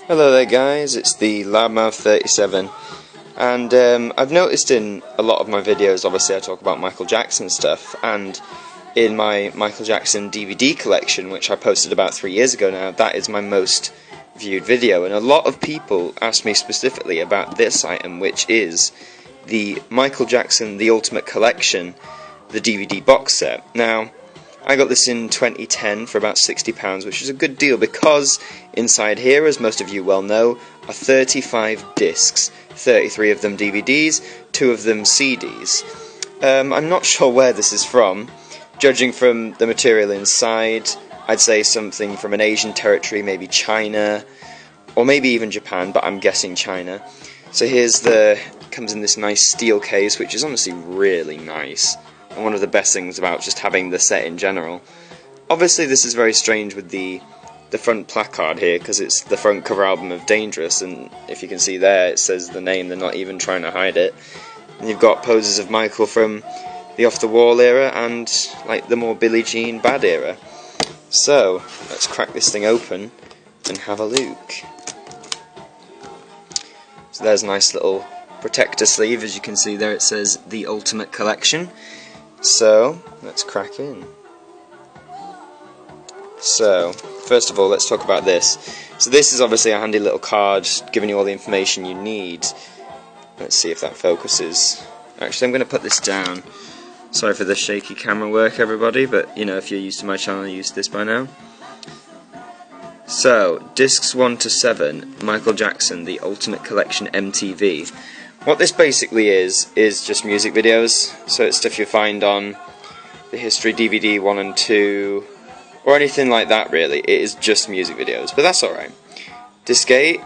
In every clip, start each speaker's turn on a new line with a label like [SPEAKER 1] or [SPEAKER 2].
[SPEAKER 1] Hello there guys, it's the Loudmouth37, and I've noticed in a lot of my videos, obviously I talk about Michael Jackson stuff, and in my Michael Jackson DVD collection, which I posted about 3 years ago now, that is my most viewed video, and a lot of people asked me specifically about this item, which is the Michael Jackson The Ultimate Collection, the DVD box set. Now, I got this in 2010 for about £60, which is a good deal because inside here, as most of you well know, are 35 discs, 33 of them DVDs, 2 of them CDs. I'm not sure where this is from. Judging from the material inside, I'd say something from an Asian territory, maybe China, or maybe even Japan, but I'm guessing China. So here's comes in this nice steel case, which is honestly really nice. And one of the best things about just having the set in general. Obviously this is very strange with the front placard here, because it's the front cover album of Dangerous, and if you can see there it says the name, they're not even trying to hide it. And you've got poses of Michael from the Off the Wall era and like the more Billie Jean Bad era. So let's crack this thing open and have a look. So there's a nice little protector sleeve, as you can see there it says The Ultimate Collection. So, let's crack in. So, first of all, let's talk about this. So this is obviously a handy little card giving you all the information you need. Let's see if that focuses. Actually, I'm going to put this down. Sorry for the shaky camera work, everybody, but, you know, if you're used to my channel, you're used to this by now. So, discs 1 to 7, Michael Jackson, The Ultimate Collection MTV. What this basically is just music videos, so it's stuff you find on the History DVD 1 and 2, or anything like that really. It is just music videos, but that's alright. Disc 8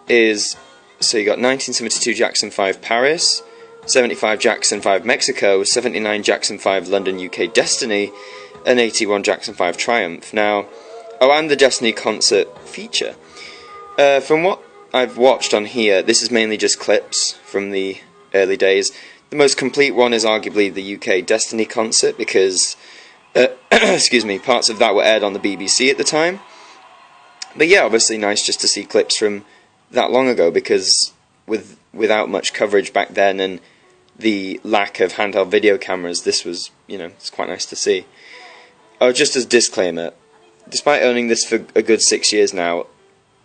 [SPEAKER 1] is, so you got 1972 Jackson 5 Paris, 75 Jackson 5 Mexico, 79 Jackson 5 London UK Destiny, and 81 Jackson 5 Triumph. Now, oh, and the Destiny concert feature. From what I've watched on here, this is mainly just clips from the early days. The most complete one is arguably the UK Destiny concert because, excuse me, parts of that were aired on the BBC at the time. But yeah, obviously nice just to see clips from that long ago, because without much coverage back then and the lack of handheld video cameras, this was, you know, it's quite nice to see. Oh, just as a disclaimer, despite owning this for a good 6 years now,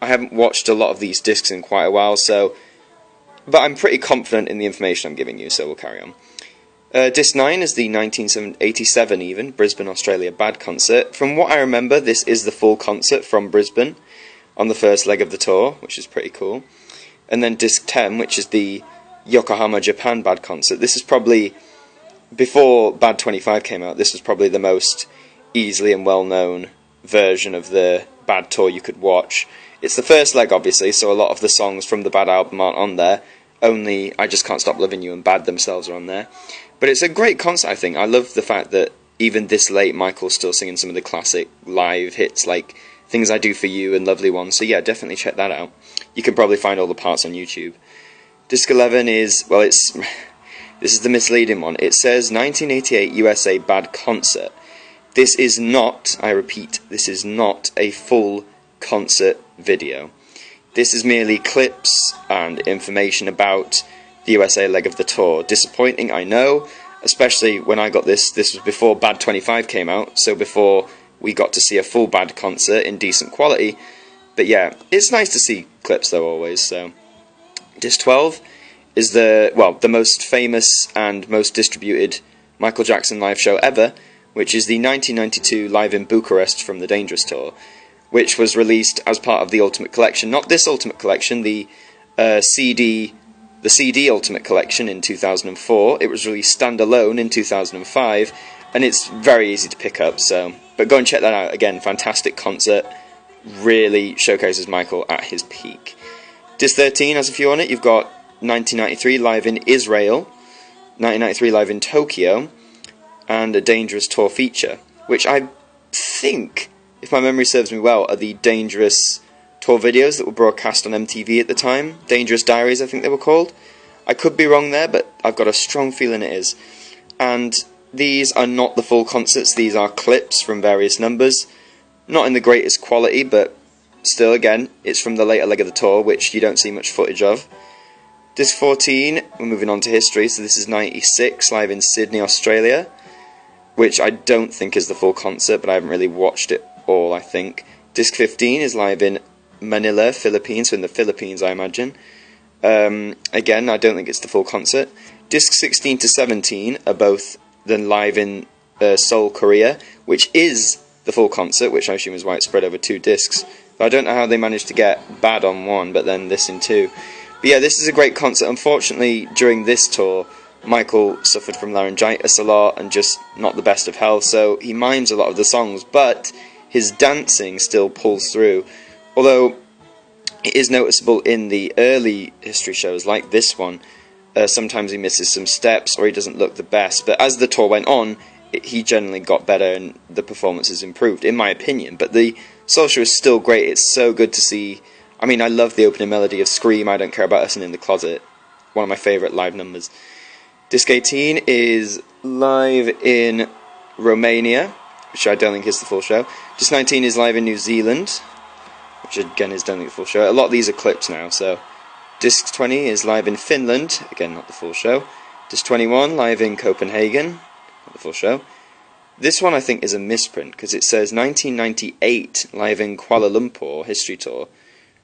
[SPEAKER 1] I haven't watched a lot of these discs in quite a while, but I'm pretty confident in the information I'm giving you, so we'll carry on. Disc 9 is the 1987 even, Brisbane, Australia Bad concert. From what I remember, this is the full concert from Brisbane on the first leg of the tour, which is pretty cool. And then Disc 10, which is the Yokohama, Japan Bad concert. This is probably, before Bad 25 came out, this was probably the most easily and well-known version of the Bad tour you could watch. It's the first leg, obviously, so a lot of the songs from the Bad album aren't on there. Only I Just Can't Stop Loving You and Bad themselves are on there. But it's a great concert, I think. I love the fact that even this late, Michael's still singing some of the classic live hits like Things I Do For You and Lovely One. So yeah, definitely check that out. You can probably find all the parts on YouTube. Disc 11 is, well, this is the misleading one. It says 1988 USA Bad Concert. This is not, I repeat, this is not a full concert video. This is merely clips and information about the USA leg of the tour. Disappointing, I know, especially when I got this. This was before Bad 25 came out, so before we got to see a full Bad concert in decent quality. But yeah, it's nice to see clips though, always. So Disc 12 is the most famous and most distributed Michael Jackson live show ever, which is the 1992 Live in Bucharest from the Dangerous tour, which was released as part of the Ultimate Collection. Not this Ultimate Collection, the CD Ultimate Collection in 2004. It was released standalone in 2005, and it's very easy to pick up. But go and check that out. Again, fantastic concert. Really showcases Michael at his peak. Disc 13 has a few on it. You've got 1993 Live in Israel, 1993 Live in Tokyo, and a Dangerous tour feature, which I think, if my memory serves me well, are the Dangerous tour videos that were broadcast on MTV at the time. Dangerous Diaries, I think they were called. I could be wrong there, but I've got a strong feeling it is. And these are not the full concerts, these are clips from various numbers. Not in the greatest quality, but still, again, it's from the later leg of the tour, which you don't see much footage of. Disc 14, we're moving on to history, so this is 96, live in Sydney, Australia, which I don't think is the full concert, but I haven't really watched it all, I think. Disc 15 is live in Manila, Philippines, so in the Philippines, I imagine. Again, I don't think it's the full concert. Disc 16 to 17 are both then live in Seoul, Korea, which is the full concert, which I assume is why it's spread over 2 discs. I don't know how they managed to get Bad on 1, but then this in 2. But yeah, this is a great concert. Unfortunately, during this tour, Michael suffered from laryngitis a lot and just not the best of health, so he mimes a lot of the songs, but his dancing still pulls through. Although it is noticeable in the early history shows, like this one, sometimes he misses some steps or he doesn't look the best, but as the tour went on, he generally got better and the performances improved, in my opinion. But the Soul Show is still great. It's so good to see. I mean, I love the opening melody of Scream, I Don't Care About Us and In the Closet. One of my favourite live numbers. Disc 18 is live in Romania, which I don't think is the full show. Disc 19 is live in New Zealand, which again is don't think the full show. A lot of these are clips now, so. Disc 20 is live in Finland, again not the full show. Disc 21 live in Copenhagen, not the full show. This one I think is a misprint, because it says 1998 live in Kuala Lumpur History Tour.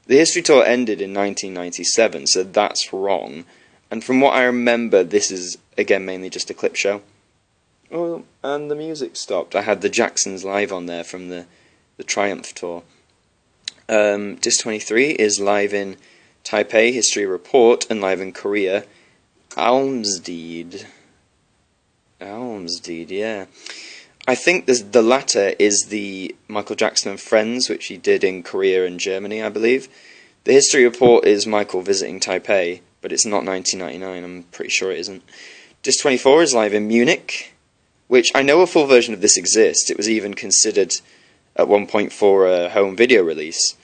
[SPEAKER 1] The History Tour ended in 1997, so that's wrong. And from what I remember, this is, again, mainly just a clip show. Oh, and the music stopped. I had the Jacksons live on there from the Triumph Tour. Disc 23 is live in Taipei History Report, and live in Korea. Almsdeed, yeah. I think the latter is the Michael Jackson and Friends, which he did in Korea and Germany, I believe. The History Report is Michael visiting Taipei, but it's not 1999, I'm pretty sure it isn't. Disc 24 is live in Munich, which I know a full version of this exists. It was even considered at one point for a home video release.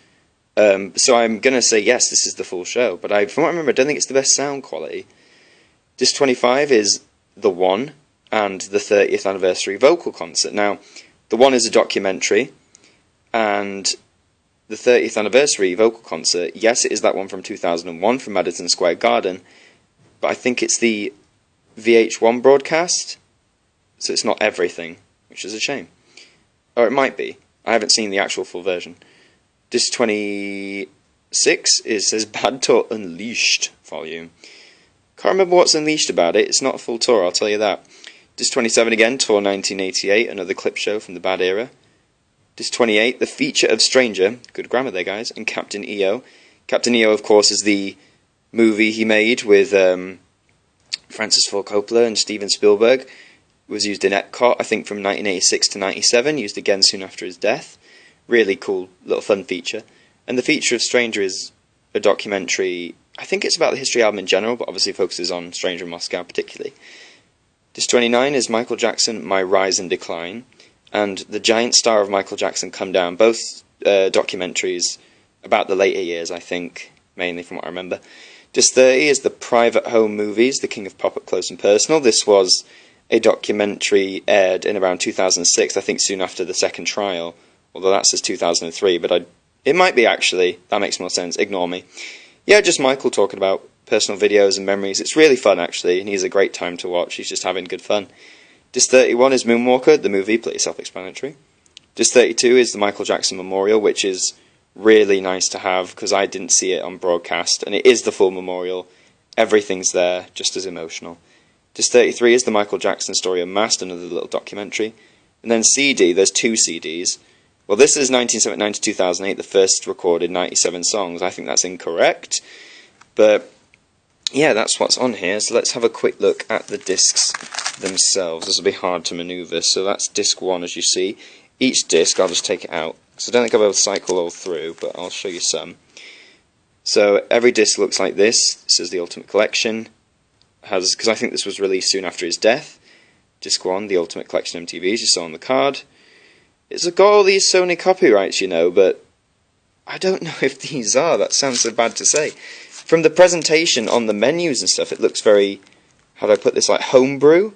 [SPEAKER 1] So I'm going to say yes, this is the full show, but from what I remember, I don't think it's the best sound quality. Disc 25 is The One and the 30th anniversary vocal concert. Now, The One is a documentary, and the 30th anniversary vocal concert, yes, it is that one from 2001 from Madison Square Garden, but I think it's the VH1 broadcast, so it's not everything, which is a shame. Or it might be. I haven't seen the actual full version. Disc 26 says Bad Tour Unleashed volume. Can't remember what's unleashed about it. It's not a full tour, I'll tell you that. Disc 27 again, Tour 1988, another clip show from the Bad era. Disc 28, The Feature of Stranger, good grammar there guys, and Captain EO. Captain EO, of course, is the movie he made with Francis Ford Coppola and Steven Spielberg. It was used in Epcot, I think from 1986 to 97, used again soon after his death. Really cool, little fun feature. And The Feature of Stranger is a documentary, I think it's about the History album in general, but obviously focuses on Stranger in Moscow particularly. Disc 29 is Michael Jackson, My Rise and Decline, and The Giant Star of Michael Jackson Come Down, both documentaries about the later years, I think, mainly from what I remember. Disc 30 is The Private Home Movies, The King of Pop Up Close and Personal. This was a documentary aired in around 2006, I think soon after the second trial, although that says 2003, but it might be actually, that makes more sense, ignore me. Yeah, just Michael talking about personal videos and memories. It's really fun actually, and he's a great time to watch. He's just having good fun. Disc 31 is Moonwalker, the movie, pretty self-explanatory. Disc 32 is the Michael Jackson Memorial, which is really nice to have because I didn't see it on broadcast, and it is the full memorial. Everything's there, just as emotional. Disc 33 is the Michael Jackson Story Unmasked, another little documentary. And then CD, there's 2 CDs. Well, this is 1979 to 2008, the first recorded 97 songs. I think that's incorrect, but yeah, that's what's on here. So let's have a quick look at the discs themselves. This will be hard to maneuver. So that's disc 1, as you see. Each disc, I'll just take it out, because I don't think I'll be able to cycle all through, but I'll show you some. So every disc looks like this. This is the Ultimate Collection. Because I think this was released soon after his death. Disc 1, the Ultimate Collection MTV, as you saw on the card. It's got all these Sony copyrights, you know, but I don't know if these are. That sounds so bad to say. From the presentation on the menus and stuff, it looks very, how do I put this, like homebrew?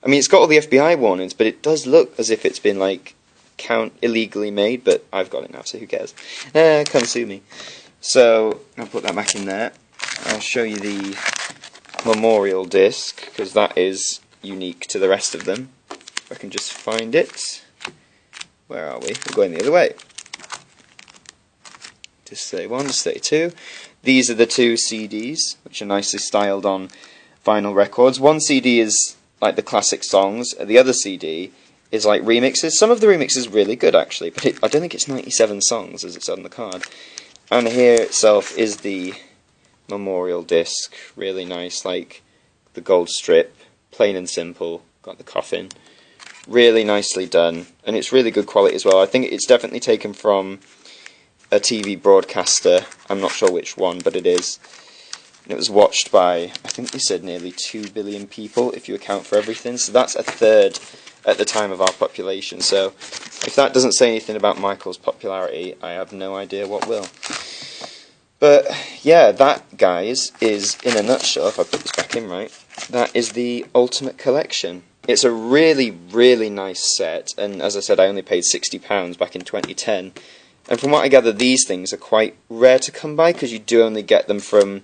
[SPEAKER 1] I mean, it's got all the FBI warnings, but it does look as if it's been, like, account illegally made, but I've got it now, so who cares? Come sue me. So I'll put that back in there. I'll show you the memorial disc, because that is unique to the rest of them. If I can just find it. Where are we? We're going the other way. Disc 31, disc 32. These are the two CDs, which are nicely styled on vinyl records. One CD is like the classic songs, the other CD is like remixes. Some of the remixes are really good actually, but I don't think it's 97 songs as it's on the card. And here itself is the memorial disc, really nice, like the gold strip, plain and simple, got the coffin. Really nicely done, and it's really good quality as well. I think it's definitely taken from a TV broadcaster, I'm not sure which one, but it is. And it was watched by, I think they said nearly 2 billion people, if you account for everything, so that's a third at the time of our population. So if that doesn't say anything about Michael's popularity, I have no idea what will. But yeah, that, guys, is, in a nutshell, if I put this back in right, that is the Ultimate Collection. It's a really, really nice set, and as I said, I only paid £60 back in 2010. And from what I gather, these things are quite rare to come by, because you do only get them from,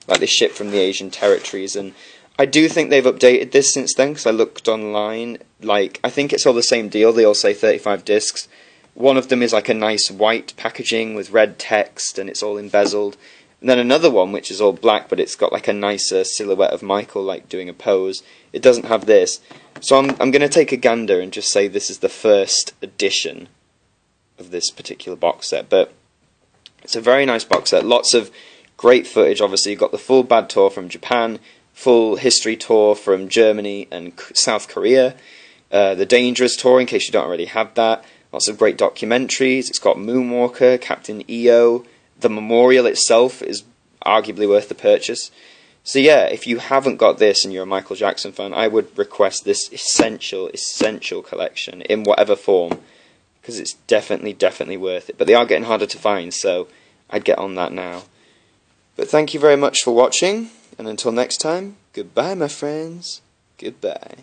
[SPEAKER 1] like, they ship from the Asian territories. And I do think they've updated this since then, because I looked online. Like, I think it's all the same deal. They all say 35 discs. One of them is like a nice white packaging with red text, and it's all embezzled. And then another one, which is all black, but it's got like a nicer silhouette of Michael, like doing a pose. It doesn't have this. So I'm going to take a gander and just say this is the first edition of this particular box set. But it's a very nice box set. Lots of great footage, obviously. You've got the full Bad tour from Japan, full history tour from Germany and South Korea, the Dangerous tour, in case you don't already have that. Lots of great documentaries. It's got Moonwalker, Captain EO. The memorial itself is arguably worth the purchase. So yeah, if you haven't got this and you're a Michael Jackson fan, I would request this essential collection in whatever form, because it's definitely worth it. But they are getting harder to find, so I'd get on that now. But thank you very much for watching, and until next time, goodbye my friends, goodbye.